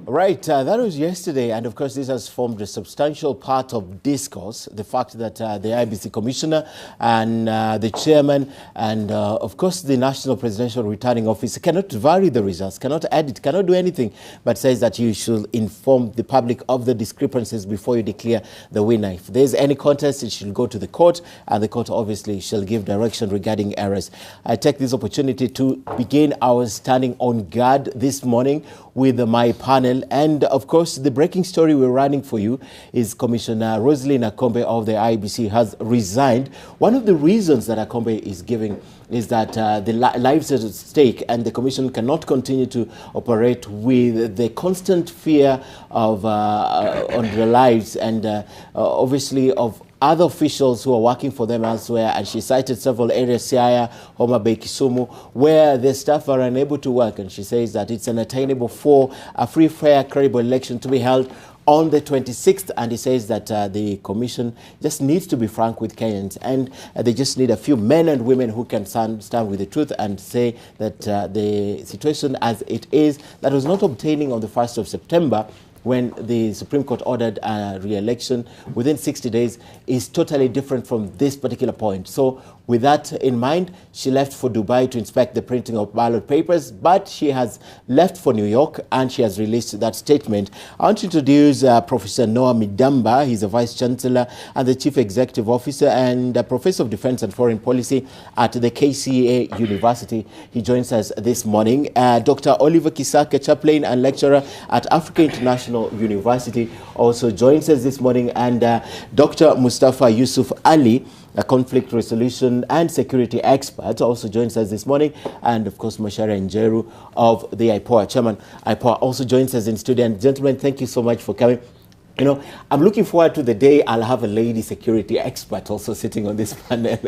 Right, that was yesterday, and of course this has formed a substantial part of discourse, the fact that the IBC Commissioner and the Chairman and of course the National Presidential Returning Officer cannot vary the results, cannot edit, cannot do anything, but says that you should inform the public of the discrepancies before you declare the winner. If there's any contest, it should go to the court, and the court obviously shall give direction regarding errors. I take this opportunity to begin our standing on guard this morning with my panel. And of course, the breaking story we're running for you is Commissioner Roselyn Akombe of the IBC has resigned. One of the reasons that Akombe is giving is that the lives at stake, and the Commission cannot continue to operate with the constant fear of on their lives and obviously of other officials who are working for them elsewhere. And she cited several areas, Siaya, Homa Bay, Kisumu, where the staff are unable to work. And she says that it's unattainable for a free, fair, credible election to be held on the 26th. And he says that the Commission just needs to be frank with Kenyans, and they just need a few men and women who can stand with the truth and say that the situation as it is, that was not obtaining on the 1st of September, when the Supreme Court ordered a re-election within 60 days, is totally different from this particular point. So with that in mind, she left for Dubai to inspect the printing of ballot papers, but she has left for New York and she has released that statement. I want to introduce Professor Noah Midamba. He's a Vice Chancellor and the Chief Executive Officer and a Professor of Defense and Foreign Policy at the KCA University. He joins us this morning. Dr. Oliver Kisaka, Chaplain and Lecturer at Africa International University, also joins us this morning, and Dr. Mustafa Yusuf Ali, a conflict resolution and security expert, also joins us this morning, and of course Macharia Njeru of the IPOA, Chairman IPOA, also joins us in studio. And gentlemen, thank you so much for coming. You know, I'm looking forward to the day I'll have a lady security expert also sitting on this panel.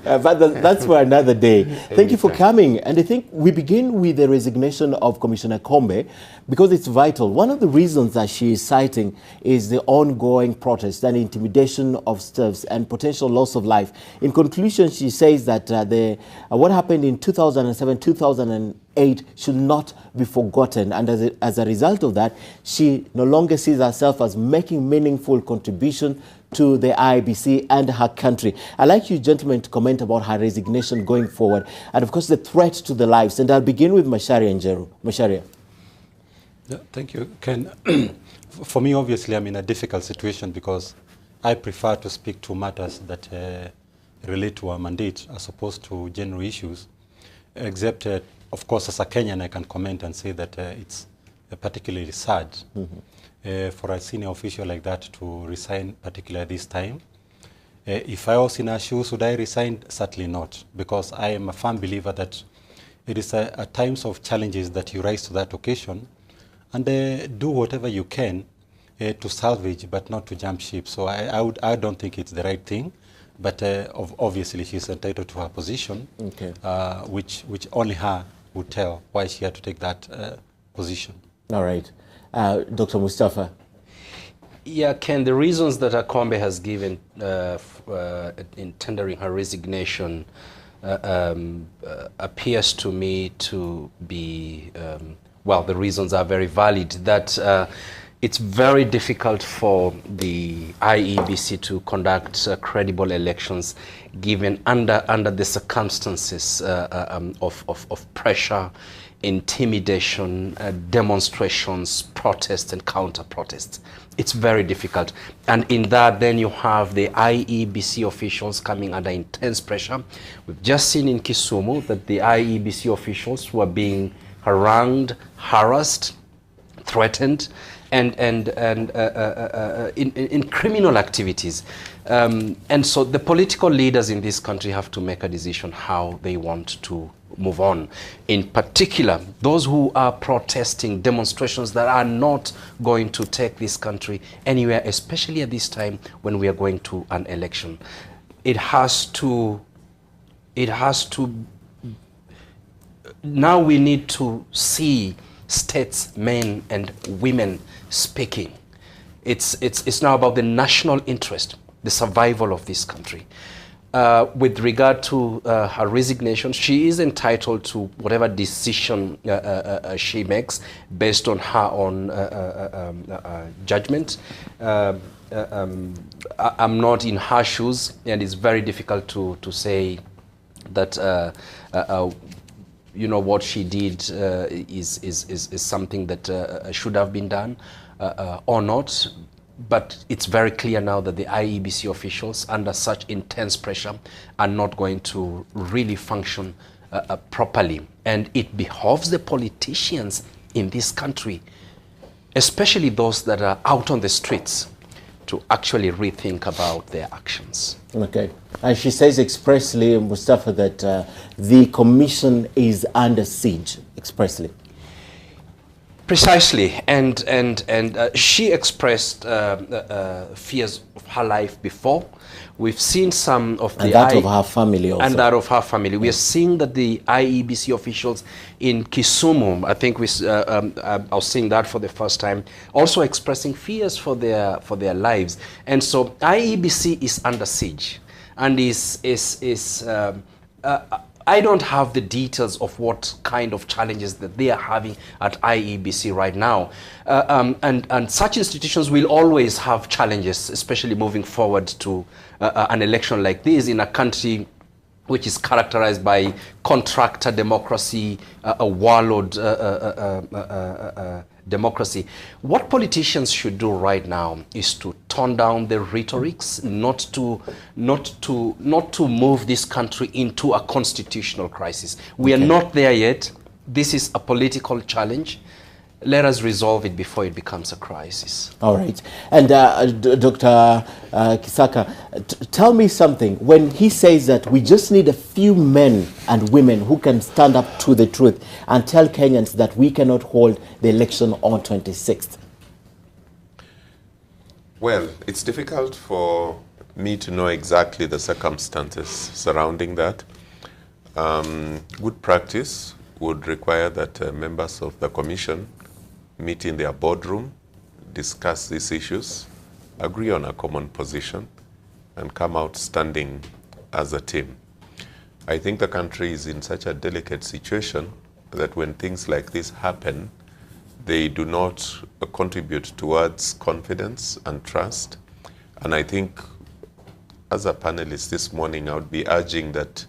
But that's for another day. Thank you for coming. And I think we begin with the resignation of Commissioner Akombe because it's vital. One of the reasons that she is citing is the ongoing protest and intimidation of staffs and potential loss of life. In conclusion, she says that what happened in 2007, 2008 should not be forgotten, and as a result of that, she no longer sees herself as making meaningful contribution to the IBC and her country. I'd like you gentlemen to comment about her resignation going forward, and of course the threat to the lives. And I'll begin with Macharia Njeru. Macharia. Yeah, thank you, Ken. For me, obviously, I'm in a difficult situation because I prefer to speak to matters that relate to our mandate as opposed to general issues, except of course, as a Kenyan, I can comment and say that it's particularly sad for a senior official like that to resign, particularly this time. If I was in her shoes, would I resign? Certainly not, because I am a firm believer that it is at times of challenges that you rise to that occasion and do whatever you can to salvage, but not to jump ship. So I don't think it's the right thing. But obviously, she's entitled to her position, okay. which only her would tell why she had to take that position. All right. Dr. Mustafa. Yeah, Ken, the reasons that Akombe has given in tendering her resignation appears to me to be, well, the reasons are very valid, that it's very difficult for the IEBC to conduct credible elections given under the circumstances of pressure, intimidation, demonstrations, protests and counter-protests. It's very difficult. And in that, then you have the IEBC officials coming under intense pressure. We've just seen in Kisumu that the IEBC officials were being harangued, harassed, threatened, and in criminal activities. And so the political leaders in this country have to make a decision how they want to move on. In particular, those who are protesting demonstrations that are not going to take this country anywhere, especially at this time when we are going to an election. It has to, now we need to see statesmen and women speaking. It's now about the national interest, the survival of this country. with regard to her resignation, she is entitled to whatever decision she makes based on her own judgment. I'm not in her shoes, and it's very difficult to say that you know, what she did is something that should have been done or not. But it's very clear now that the IEBC officials, under such intense pressure, are not going to really function properly. And it behoves the politicians in this country, especially those that are out on the streets, to actually rethink about their actions. Okay. And she says expressly, Mustafa, that the commission is under siege, expressly. Precisely, and she expressed fears of her life before. We've seen some of the... And that of her family also. And that of her family. We are seeing that the IEBC officials in Kisumu, I think I was seeing that for the first time, also expressing fears for their lives. And so IEBC is under siege, and I don't have the details of what kind of challenges that they are having at IEBC right now. And such institutions will always have challenges, especially moving forward to an election like this in a country which is characterized by contractor democracy, a warlord democracy. What politicians should do right now is to tone down the rhetorics, not to move this country into a constitutional crisis. We are not there yet. This is a political challenge. Let us resolve it before it becomes a crisis. All right. And Dr. Kisaka, tell me something. When he says that we just need a few men and women who can stand up to the truth and tell Kenyans that we cannot hold the election on 26th. Well, it's difficult for me to know exactly the circumstances surrounding that. Good practice would require that members of the commission meet in their boardroom, discuss these issues, agree on a common position, and come out standing as a team. I think the country is in such a delicate situation that when things like this happen, they do not contribute towards confidence and trust. And I think as a panelist this morning, I would be urging that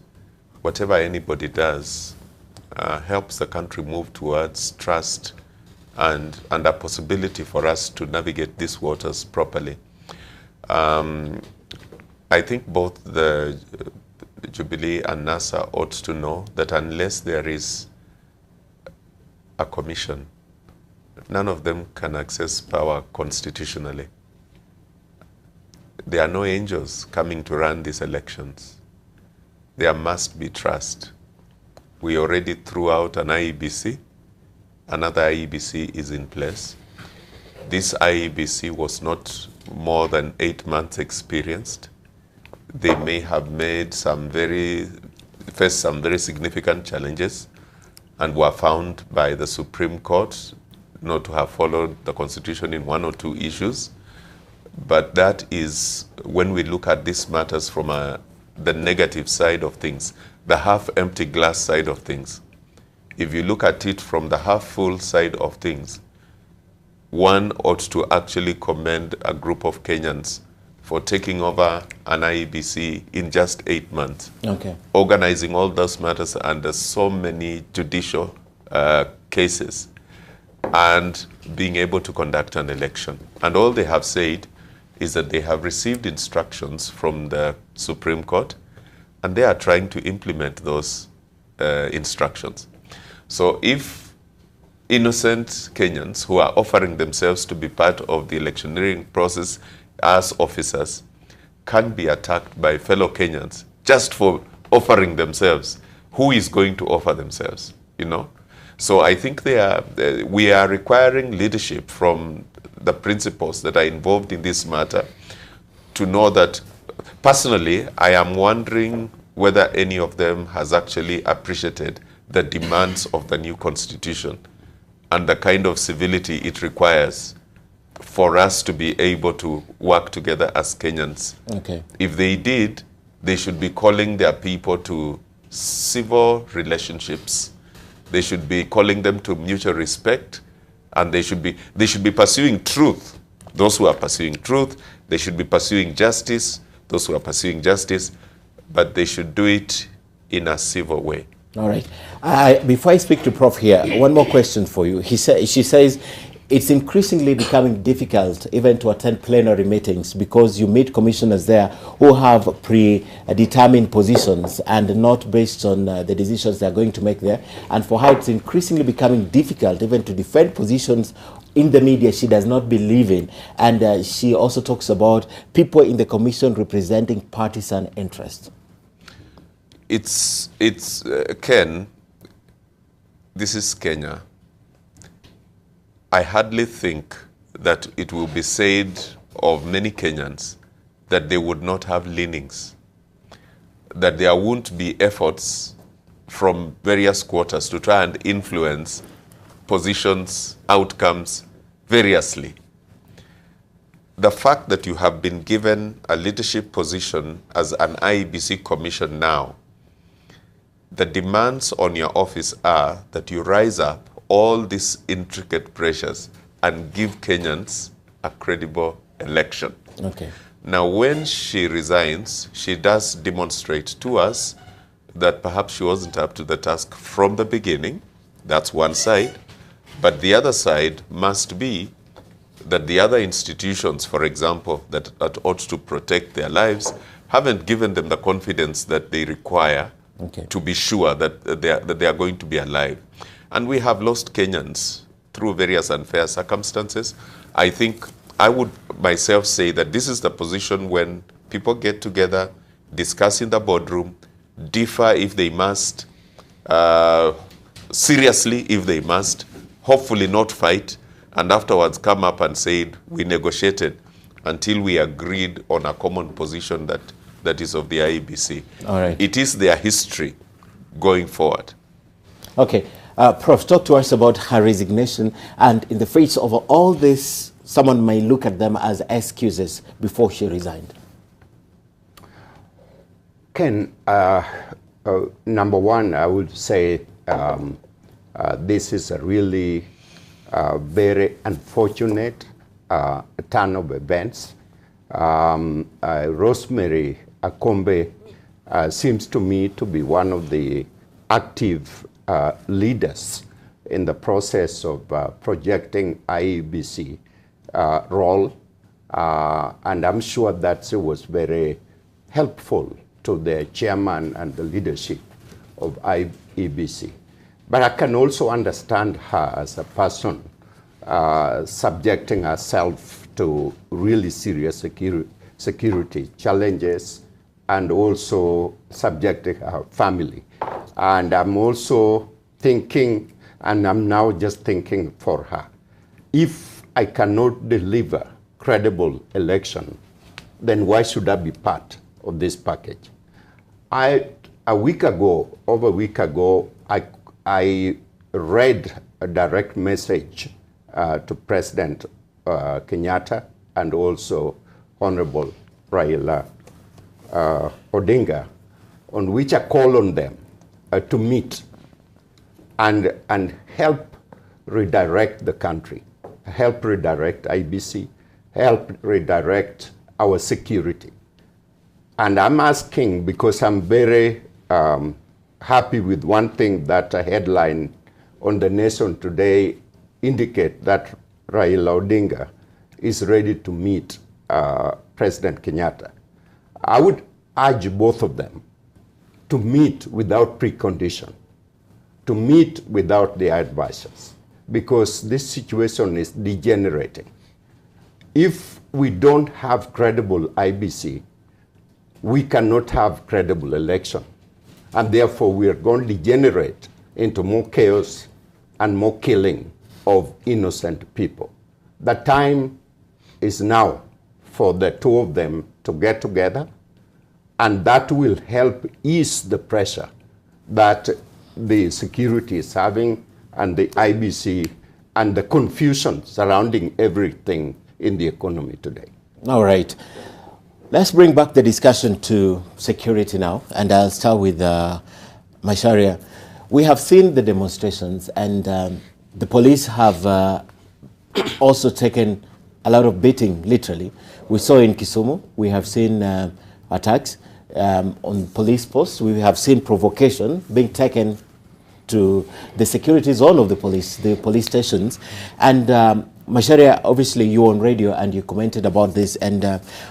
whatever anybody does helps the country move towards trust and a possibility for us to navigate these waters properly. I think both the Jubilee and NASA ought to know that unless there is a commission, none of them can access power constitutionally. There are no angels coming to run these elections. There must be trust. We already threw out an IEBC. Another IEBC is in place. This IEBC was not more than 8 months experienced. They may have faced some very significant challenges and were found by the Supreme Court not to have followed the Constitution in 1 or 2 issues. But that is when we look at these matters from the negative side of things, the half-empty glass side of things. If you look at it from the half-full side of things, one ought to actually commend a group of Kenyans for taking over an IEBC in just 8 months. Okay. Organizing all those matters under so many judicial cases and being able to conduct an election. And all they have said is that they have received instructions from the Supreme Court and they are trying to implement those instructions. So if innocent Kenyans who are offering themselves to be part of the electioneering process as officers can be attacked by fellow Kenyans just for offering themselves, who is going to offer themselves, you know? So I think we are requiring leadership from the principals that are involved in this matter to know that, personally, I am wondering whether any of them has actually appreciated the demands of the new constitution and the kind of civility it requires for us to be able to work together as Kenyans. Okay. If they did, They should be calling their people to civil relationships. They should be calling them to mutual respect, and they should be pursuing truth. Those who are pursuing truth, they should be pursuing justice. Those who are pursuing justice, but they should do it in a civil way. All right. Before I speak to Prof here, one more question for you. She says it's increasingly becoming difficult even to attend plenary meetings because you meet commissioners there who have predetermined positions and not based on the decisions they're going to make there. And for her, it's increasingly becoming difficult even to defend positions in the media she does not believe in. And she also talks about people in the commission representing partisan interests. It's Ken, this is Kenya. I hardly think that it will be said of many Kenyans that they would not have leanings, that there won't be efforts from various quarters to try and influence positions, outcomes variously. The fact that you have been given a leadership position as an IEBC commission now, the demands on your office are that you rise up all these intricate pressures and give Kenyans a credible election. Okay. Now, when she resigns, she does demonstrate to us that perhaps she wasn't up to the task from the beginning. That's one side. But the other side must be that the other institutions, for example, that ought to protect their lives, haven't given them the confidence that they require to be sure that they are going to be alive. And we have lost Kenyans through various unfair circumstances. I think I would myself say that this is the position when people get together, discuss in the boardroom, differ if they must, seriously if they must, hopefully not fight, and afterwards come up and say, we negotiated until we agreed on a common position that is of the IEBC. All right. It is their history going forward. Okay. Prof, talk to us about her resignation, and in the face of all this, someone may look at them as excuses before she resigned. Ken, number one, I would say this is a really very unfortunate turn of events. Rosemary Akombe seems to me to be one of the active leaders in the process of projecting IEBC role, and I'm sure that it was very helpful to the chairman and the leadership of IEBC. But I can also understand her as a person subjecting herself to really serious security challenges, and also subjecting her family. And I'm also thinking, and I'm now just thinking for her, if I cannot deliver credible election, then why should I be part of this package? Over a week ago, I read a direct message to President Kenyatta and also Honorable Raila Odinga, on which I call on them to meet and help redirect the country, help redirect IBC, help redirect our security. And I'm asking because I'm very happy with one thing that a headline on The Nation today indicate that Raila Odinga is ready to meet President Kenyatta. I would urge both of them to meet without precondition, to meet without the advisors, because this situation is degenerating. If we don't have credible IBC, we cannot have credible election. And therefore, we are going to degenerate into more chaos and more killing of innocent people. The time is now for the two of them to get together, and that will help ease the pressure that the security is having and the IBC and the confusion surrounding everything in the economy today. All right. Let's bring back the discussion to security now, and I'll start with Macharia. We have seen the demonstrations, and the police have also taken a lot of beating, literally. We saw in Kisumu, we have seen attacks on police posts. We have seen provocation being taken to the security zone of the police stations. And Macharia, obviously you're on radio and you commented about this. And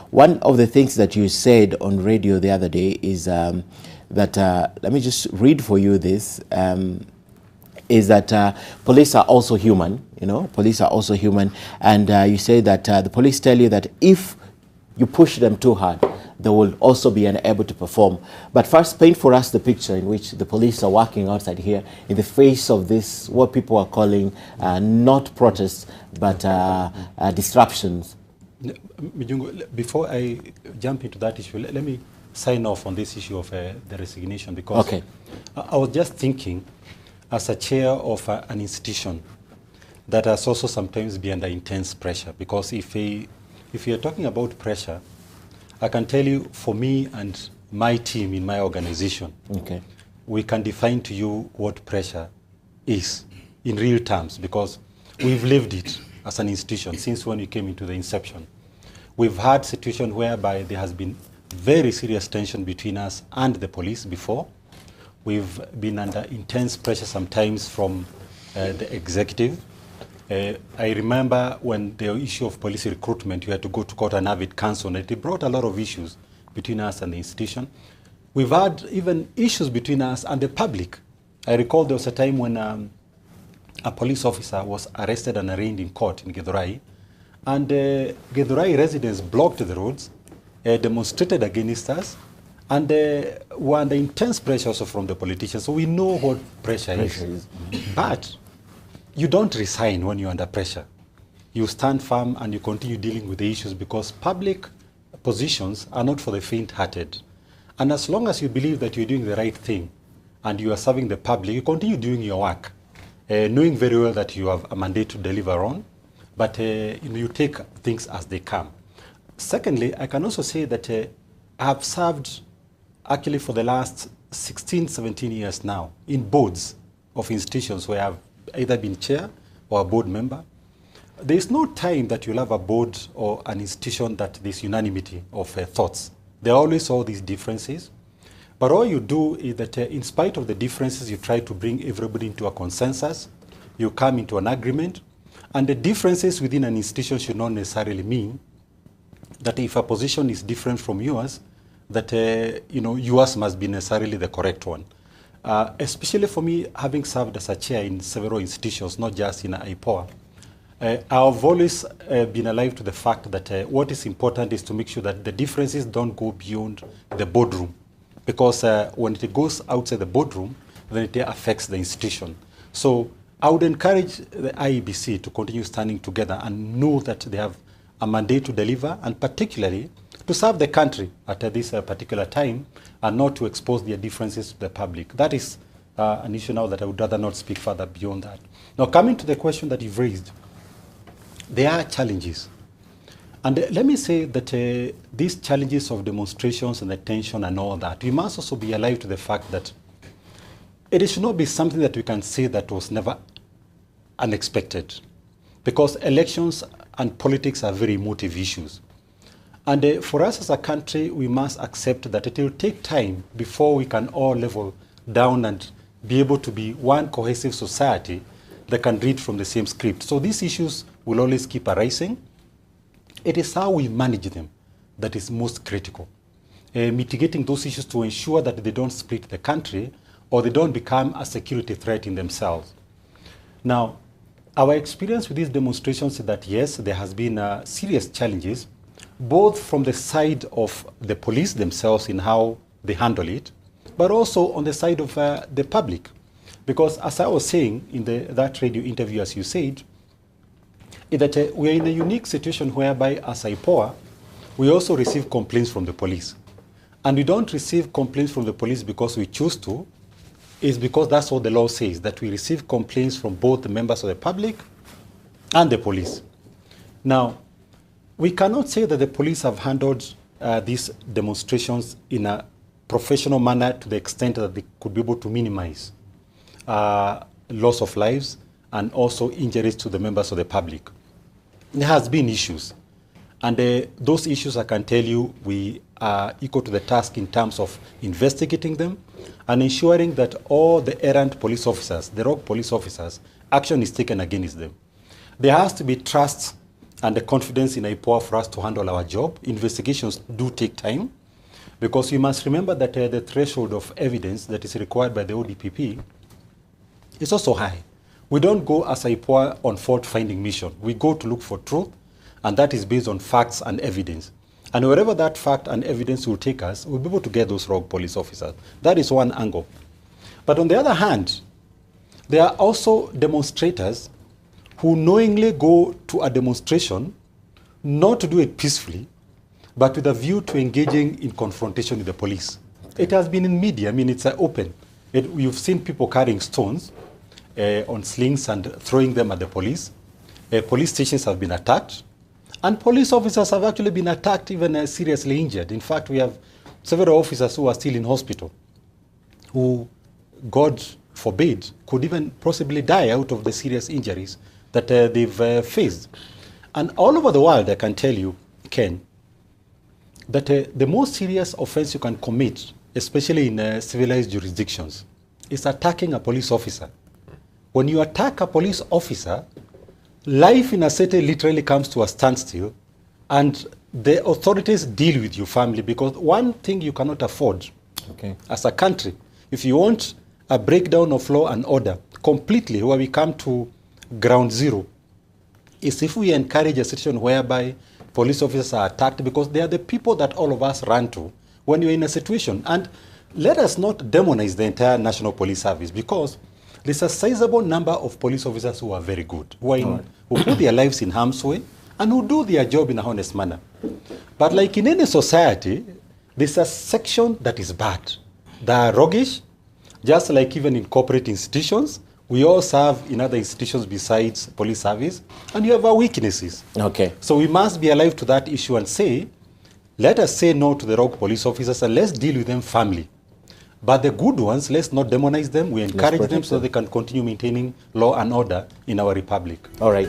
one of the things that you said on radio the other day is that, let me just read for you this, is that police are also human, you know, police are also human. And you say that the police tell you that if you push them too hard, they will also be unable to perform. But first, paint for us the picture in which the police are working outside here in the face of this, what people are calling not protests, but disruptions. Before I jump into that issue, let me sign off on this issue of the resignation, because okay. I was just thinking, as a chair of an institution that has also sometimes been under intense pressure, because if you're talking about pressure, I can tell you, for me and my team in my organization, okay, we can define to you what pressure is in real terms, because we've lived it as an institution since when we came into the inception. We've had situations whereby there has been very serious tension between us and the police before. We've been under intense pressure sometimes from the executive. I remember when the issue of police recruitment, you had to go to court and have it cancelled. It brought a lot of issues between us and the institution. We've had even issues between us and the public. I recall there was a time when a police officer was arrested and arraigned in court in Githurai, and Githurai residents blocked the roads, demonstrated against us, and were under intense pressure also from the politicians. So we know what pressure is. But you don't resign when you're under pressure. You stand firm and you continue dealing with the issues, because public positions are not for the faint-hearted. And as long as you believe that you're doing the right thing and you are serving the public, you continue doing your work, knowing very well that you have a mandate to deliver on, but you take things as they come. Secondly, I can also say that I have served actually for the last 16, 17 years now in boards of institutions where I've either been chair or a board member. There is no time that you'll have a board or an institution that there's unanimity of thoughts. There are always all these differences. But all you do is that in spite of the differences, you try to bring everybody into a consensus. You come into an agreement. And the differences within an institution should not necessarily mean that if a position is different from yours, that yours must be necessarily the correct one. Especially for me, having served as a chair in several institutions, not just in IPOA, I've always been alive to the fact that what is important is to make sure that the differences don't go beyond the boardroom. Because when it goes outside the boardroom, then it affects the institution. So I would encourage the IEBC to continue standing together and know that they have a mandate to deliver, and particularly to serve the country at this particular time, and not to expose their differences to the public. That is an issue now that I would rather not speak further beyond that. Now, coming to the question that you've raised, there are challenges. And let me say that these challenges of demonstrations and the tension and all that, we must also be alive to the fact that it should not be something that we can say that was never unexpected. Because elections and politics are very emotive issues. And for us as a country, we must accept that it will take time before we can all level down and be able to be one cohesive society that can read from the same script. So these issues will always keep arising. It is how we manage them that is most critical. Mitigating those issues to ensure that they don't split the country or they don't become a security threat in themselves. Now, our experience with these demonstrations is that yes, there has been serious challenges, both from the side of the police themselves in how they handle it, but also on the side of the public. Because as I was saying in that radio interview, as you said, is that we are in a unique situation whereby as IPOA, we also receive complaints from the police. And we don't receive complaints from the police because we choose to, it's because that's what the law says, that we receive complaints from both the members of the public and the police. Now, we cannot say that the police have handled these demonstrations in a professional manner to the extent that they could be able to minimize loss of lives and also injuries to the members of the public. There has been issues. And those issues, I can tell you, we are equal to the task in terms of investigating them and ensuring that all the errant police officers, the rogue police officers, action is taken against them. There has to be trust and the confidence in IPOA for us to handle our job. Investigations do take time because you must remember that the threshold of evidence that is required by the ODPP is also high. We don't go as IPOA on fault-finding mission. We go to look for truth, and that is based on facts and evidence. And wherever that fact and evidence will take us, we'll be able to get those rogue police officers. That is one angle. But on the other hand, there are also demonstrators who knowingly go to a demonstration not to do it peacefully, but with a view to engaging in confrontation with the police. It has been in media. I mean, it's open. You've seen people carrying stones on slings and throwing them at the police. Police stations have been attacked. And police officers have actually been attacked, even seriously injured. In fact, we have several officers who are still in hospital who, God forbid, could even possibly die out of the serious injuries that they've faced. And all over the world, I can tell you, Ken, that the most serious offense you can commit, especially in civilized jurisdictions, is attacking a police officer. When you attack a police officer, life in a city literally comes to a standstill, and the authorities deal with your family, because one thing you cannot afford as a country, if you want a breakdown of law and order completely, where we come to ground zero, is if we encourage a situation whereby police officers are attacked, because they are the people that all of us run to when you're in a situation. And let us not demonize the entire National Police Service, because there's a sizable number of police officers who are very good, who put their lives in harm's way and who do their job in a honest manner. But like in any society, there's a section that is bad. They are roguish, just like even in corporate institutions. We all serve in other institutions besides police service, and you have our weaknesses. Okay. So we must be alive to that issue and say, let us say no to the rogue police officers and let's deal with them firmly. But the good ones, let's not demonize them. We encourage them so they can continue maintaining law and order in our republic. All right.